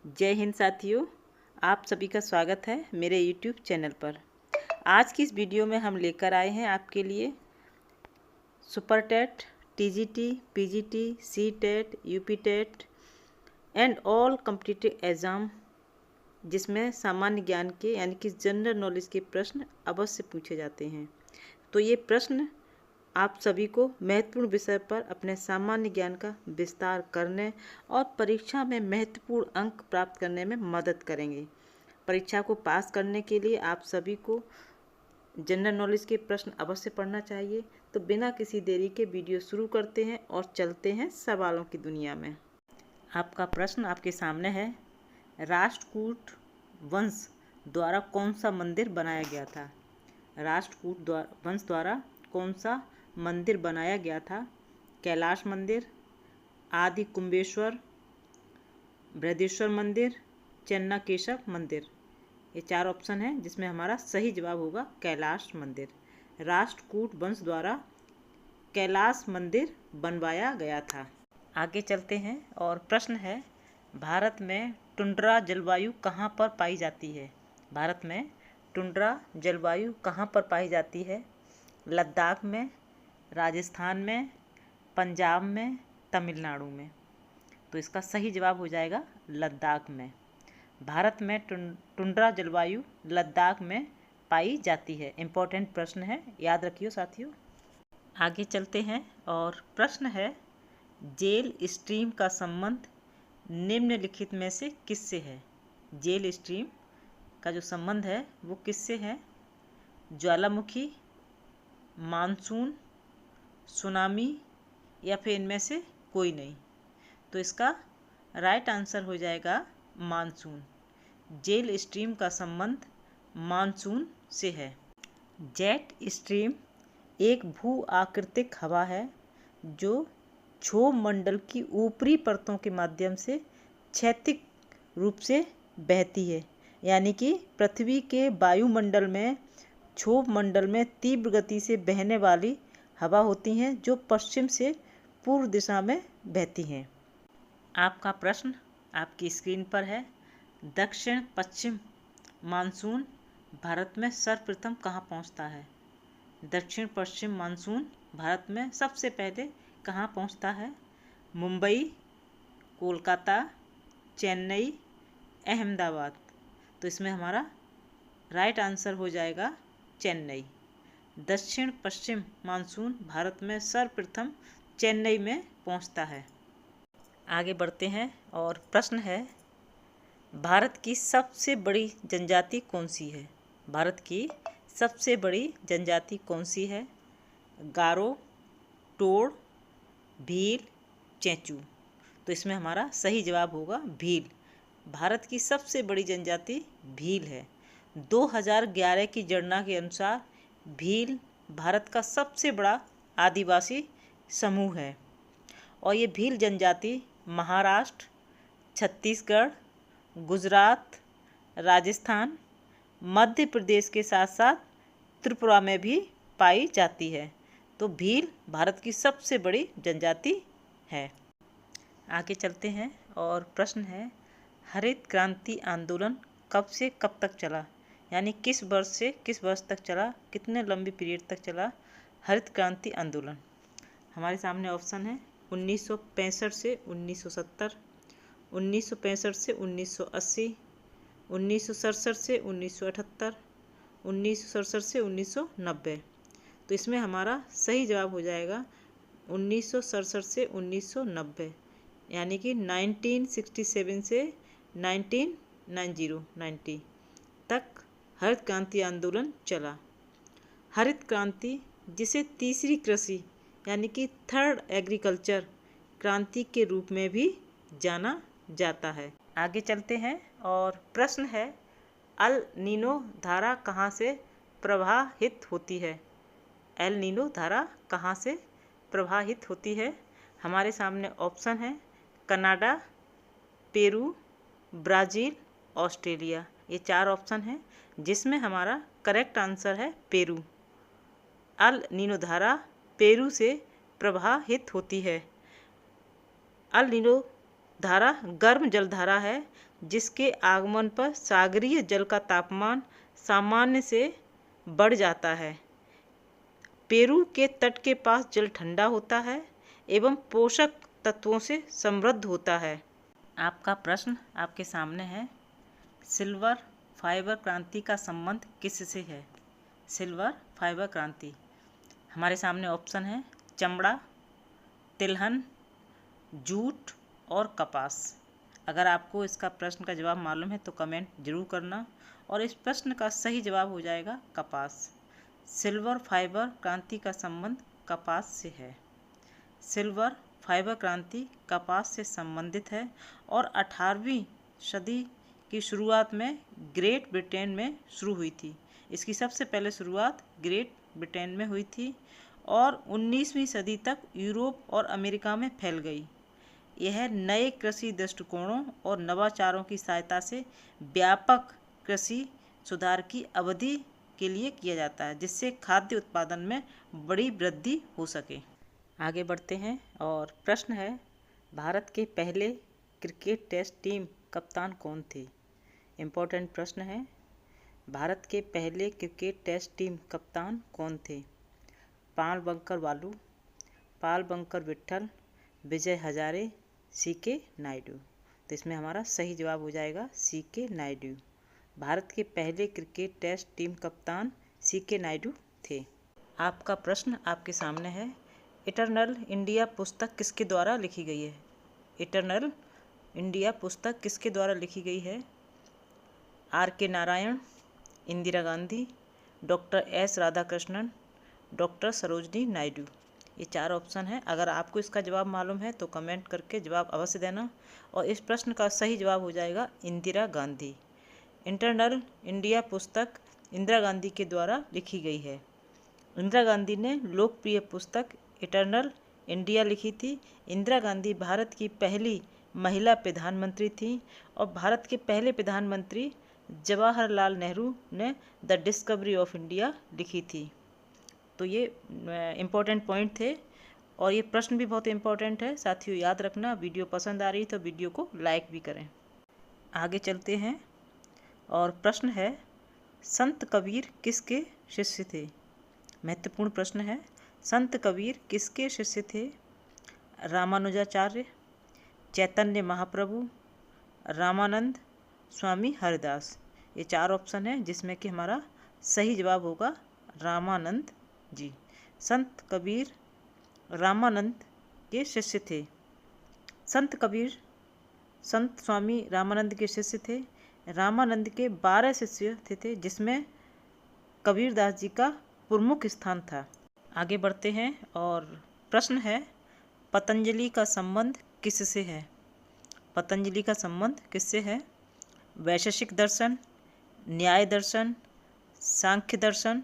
जय हिंद साथियों, आप सभी का स्वागत है मेरे YouTube चैनल पर। आज की इस वीडियो में हम लेकर आए हैं आपके लिए super TET, TGT, PGT, C TET, UP TET and all competitive exam, जिसमें सामान्य ज्ञान के यानी कि जनरल नॉलेज के प्रश्न अवश्य पूछे जाते हैं। तो ये प्रश्न आप सभी को महत्वपूर्ण विषय पर अपने सामान्य ज्ञान का विस्तार करने और परीक्षा में महत्वपूर्ण अंक प्राप्त करने में मदद करेंगे। परीक्षा को पास करने के लिए आप सभी को जनरल नॉलेज के प्रश्न अवश्य पढ़ना चाहिए। तो बिना किसी देरी के वीडियो शुरू करते हैं और चलते हैं सवालों की दुनिया में। आपका प्रश्न आपके सामने है। राष्ट्रकूट वंश द्वारा कौन सा मंदिर बनाया गया था? राष्ट्रकूट वंश द्वारा कौन सा मंदिर बनाया गया था? कैलाश मंदिर, आदि कुंभेश्वर, बृहदेश्वर मंदिर, चन्नाकेशव मंदिर। ये चार ऑप्शन हैं जिसमें हमारा सही जवाब होगा कैलाश मंदिर। राष्ट्रकूट वंश द्वारा कैलाश मंदिर बनवाया गया था। आगे चलते हैं और प्रश्न है, भारत में टुंड्रा जलवायु कहाँ पर पाई जाती है? भारत में टुंड्रा जलवायु कहाँ पर पाई जाती है? लद्दाख में, राजस्थान में, पंजाब में, तमिलनाडु में। तो इसका सही जवाब हो जाएगा लद्दाख में। भारत में टुंड्रा जलवायु लद्दाख में पाई जाती है। इम्पोर्टेंट प्रश्न है, याद रखियो साथियों। आगे चलते हैं और प्रश्न है, जेल स्ट्रीम का संबंध निम्नलिखित में से किससे है? जेल स्ट्रीम का जो संबंध है वो किससे है? ज्वालामुखी, मानसून, सुनामी या फिर इनमें से कोई नहीं। तो इसका राइट आंसर हो जाएगा मानसून। जेल स्ट्रीम का संबंध मानसून से है। जेट स्ट्रीम एक भू आकृतिक हवा है जो क्षोभ मंडल की ऊपरी परतों के माध्यम से क्षैतिज रूप से बहती है, यानी कि पृथ्वी के वायुमंडल में क्षोभ मंडल में तीव्र गति से बहने वाली हवा होती हैं जो पश्चिम से पूर्व दिशा में बहती हैं। आपका प्रश्न आपकी स्क्रीन पर है। दक्षिण पश्चिम मानसून भारत में सर्वप्रथम कहाँ पहुँचता है? दक्षिण पश्चिम मानसून भारत में सबसे पहले कहाँ पहुँचता है? मुंबई, कोलकाता, चेन्नई, अहमदाबाद। तो इसमें हमारा राइट आंसर हो जाएगा चेन्नई। दक्षिण पश्चिम मानसून भारत में सर्वप्रथम चेन्नई में पहुंचता है। आगे बढ़ते हैं और प्रश्न है, भारत की सबसे बड़ी जनजाति कौन सी है? भारत की सबसे बड़ी जनजाति कौन सी है? गारो, टोड़, भील, चेंचू। तो इसमें हमारा सही जवाब होगा भील। भारत की सबसे बड़ी जनजाति भील है। 2011 की जनगणना के अनुसार भील भारत का सबसे बड़ा आदिवासी समूह है और ये भील जनजाति महाराष्ट्र, छत्तीसगढ़, गुजरात, राजस्थान, मध्य प्रदेश के साथ साथ त्रिपुरा में भी पाई जाती है। तो भील भारत की सबसे बड़ी जनजाति है। आगे चलते हैं और प्रश्न है, हरित क्रांति आंदोलन कब से कब तक चला? यानी किस वर्ष से किस वर्ष तक चला, कितने लंबी पीरियड तक चला हरित क्रांति आंदोलन? हमारे सामने ऑप्शन है 1965 से 1970, 1965 से 1980, 1967 से 1978, 1967 से 1990। तो इसमें हमारा सही जवाब हो जाएगा 1967 से 1990, यानी कि 1967 से 1990 तक हरित क्रांति आंदोलन चला। हरित क्रांति, जिसे तीसरी कृषि यानी कि थर्ड एग्रीकल्चर क्रांति के रूप में भी जाना जाता है। आगे चलते हैं और प्रश्न है, अल नीनो धारा कहाँ से प्रवाहित होती है? एल नीनो धारा कहाँ से प्रवाहित होती है? हमारे सामने ऑप्शन है कनाडा, पेरू, ब्राज़ील, ऑस्ट्रेलिया। ये चार ऑप्शन हैं जिसमें हमारा करेक्ट आंसर है पेरू। अल नीनो धारा पेरू से प्रवाहित होती है। अल नीनो धारा गर्म जलधारा है जिसके आगमन पर सागरीय जल का तापमान सामान्य से बढ़ जाता है। पेरू के तट के पास जल ठंडा होता है एवं पोषक तत्वों से समृद्ध होता है। आपका प्रश्न आपके सामने है, सिल्वर फाइबर क्रांति का संबंध किससे है? सिल्वर फाइबर क्रांति, हमारे सामने ऑप्शन है चमड़ा, तिलहन, जूट और कपास। अगर आपको इसका प्रश्न का जवाब मालूम है तो कमेंट जरूर करना, और इस प्रश्न का सही जवाब हो जाएगा कपास। सिल्वर फाइबर क्रांति का संबंध कपास से है। सिल्वर फाइबर क्रांति कपास से संबंधित है और 18वीं सदी की शुरुआत में ग्रेट ब्रिटेन में शुरू हुई थी। इसकी सबसे पहले शुरुआत ग्रेट ब्रिटेन में हुई थी और 19वीं सदी तक यूरोप और अमेरिका में फैल गई। यह नए कृषि दृष्टिकोणों और नवाचारों की सहायता से व्यापक कृषि सुधार की अवधि के लिए किया जाता है, जिससे खाद्य उत्पादन में बड़ी वृद्धि हो सके। आगे बढ़ते हैं और प्रश्न है, भारत के पहले क्रिकेट टेस्ट टीम कप्तान कौन थे? इम्पोर्टेंट प्रश्न है, भारत के पहले क्रिकेट टेस्ट टीम कप्तान कौन थे? पाल बंकर बालू, पाल बंकर विट्ठल, विजय हजारे, सीके नायडू। तो इसमें हमारा सही जवाब हो जाएगा सीके नायडू। भारत के पहले क्रिकेट टेस्ट टीम कप्तान सीके नायडू थे। आपका प्रश्न आपके सामने है, इटरनल इंडिया पुस्तक किसके द्वारा लिखी गई है? इटरनल इंडिया पुस्तक किसके द्वारा लिखी गई है? R.K. Narayan, Indira Gandhi, doctor S. Radhakrishnan, doctor Sarojini Naidu. ये 4 ऑप्शन है। अगर आपको इसका जवाब मालूम है तो कमेंट करके जवाब अवश्य देना, और इस प्रश्न का सही जवाब हो जाएगा इंदिरा गांधी। इंटरनल इंडिया पुस्तक इंदिरा गांधी के द्वारा लिखी गई है। इंदिरा गांधी ने लोकप्रिय पुस्तक इटरनल इंडिया लिखी थी। इंदिरा गांधी भारत की पहली महिला प्रधानमंत्री थी और भारत के पहले प्रधानमंत्री जवाहरलाल नेहरू ने द डिस्कवरी ऑफ इंडिया लिखी थी। तो ये इम्पोर्टेंट पॉइंट थे और ये प्रश्न भी बहुत इम्पोर्टेंट है। साथियों याद रखना, वीडियो पसंद आ रही तो वीडियो को लाइक भी करें। आगे चलते हैं और प्रश्न है, संत कबीर किसके शिष्य थे? महत्वपूर्ण प्रश्न है, संत कबीर किसके शिष्य थे? रामानुजाचार्य, चैतन्य महाप्रभु, रामानंद, स्वामी हरिदास। ये 4 ऑप्शन है जिसमें कि हमारा सही जवाब होगा रामानंद जी। संत कबीर रामानंद के शिष्य थे। संत कबीर संत स्वामी रामानंद के शिष्य थे। रामानंद के 12 शिष्य थे जिसमें कबीरदास जी का प्रमुख स्थान था। आगे बढ़ते हैं और प्रश्न है, पतंजलि का संबंध किससे है? पतंजलि का संबंध किससे है? वैशेषिक दर्शन, न्याय दर्शन, सांख्य दर्शन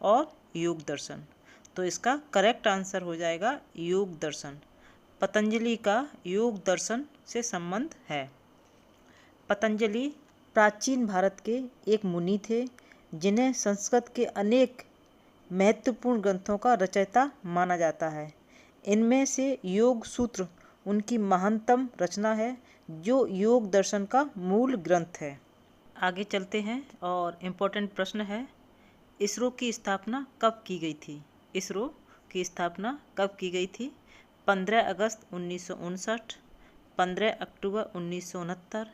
और योग दर्शन। तो इसका करेक्ट आंसर हो जाएगा योग दर्शन। पतंजलि का योग दर्शन से संबंध है। पतंजलि प्राचीन भारत के एक मुनि थे जिन्हें संस्कृत के अनेक महत्वपूर्ण ग्रंथों का रचयिता माना जाता है। इनमें से योग सूत्र उनकी महानतम रचना है जो योग दर्शन का मूल ग्रंथ है। आगे चलते हैं और इम्पोर्टेंट प्रश्न है, इसरो की स्थापना कब की गई थी? इसरो की स्थापना कब की गई थी? 15 अगस्त 1959, 15 अक्टूबर 1969,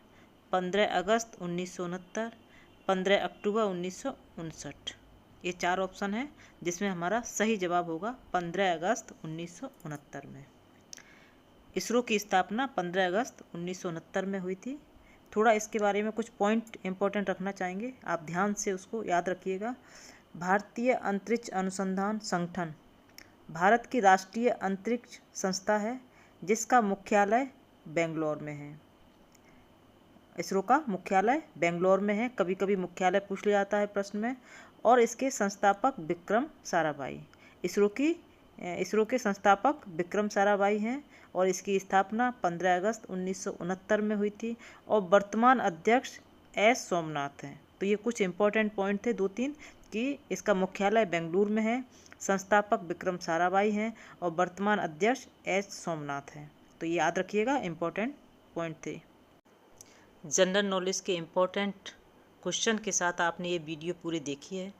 15 अगस्त 1969, 15 अक्टूबर 1959। ये 4 ऑप्शन है जिसमें हमारा सही जवाब होगा 15 अगस्त 1969 में। इसरो की स्थापना 15 अगस्त 1969 में हुई थी। थोड़ा इसके बारे में कुछ पॉइंट इंपॉर्टेंट रखना चाहेंगे, आप ध्यान से उसको याद रखिएगा। भारतीय अंतरिक्ष अनुसंधान संगठन भारत की राष्ट्रीय अंतरिक्ष संस्था है जिसका मुख्यालय बेंगलोर में है। इसरो का मुख्यालय बेंगलोर में है। कभी कभी मुख्यालय पूछ लिया जाता है प्रश्न में। और इसके संस्थापक विक्रम साराभाई, इसरो के संस्थापक विक्रम साराभाई हैं और इसकी स्थापना 15 अगस्त 1969 में हुई थी और वर्तमान अध्यक्ष एस सोमनाथ हैं। तो ये कुछ इंपॉर्टेंट पॉइंट थे 2-3 कि इसका मुख्यालय बेंगलुरु में है, संस्थापक विक्रम साराभाई हैं और वर्तमान अध्यक्ष एस सोमनाथ हैं। तो ये याद रखिएगा, इंपॉर्टेंट पॉइंट थे। जनरल नॉलेज के इम्पोर्टेंट क्वेश्चन के साथ आपने ये वीडियो पूरी देखी है।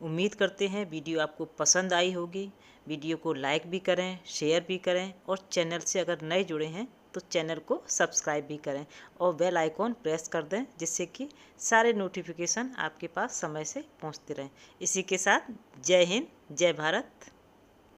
उम्मीद करते हैं वीडियो आपको पसंद आई होगी। वीडियो को लाइक भी करें, शेयर भी करें और चैनल से अगर नए जुड़े हैं तो चैनल को सब्सक्राइब भी करें और बेल आइकॉन प्रेस कर दें, जिससे कि सारे नोटिफिकेशन आपके पास समय से पहुंचते रहें। इसी के साथ जय हिंद, जय भारत।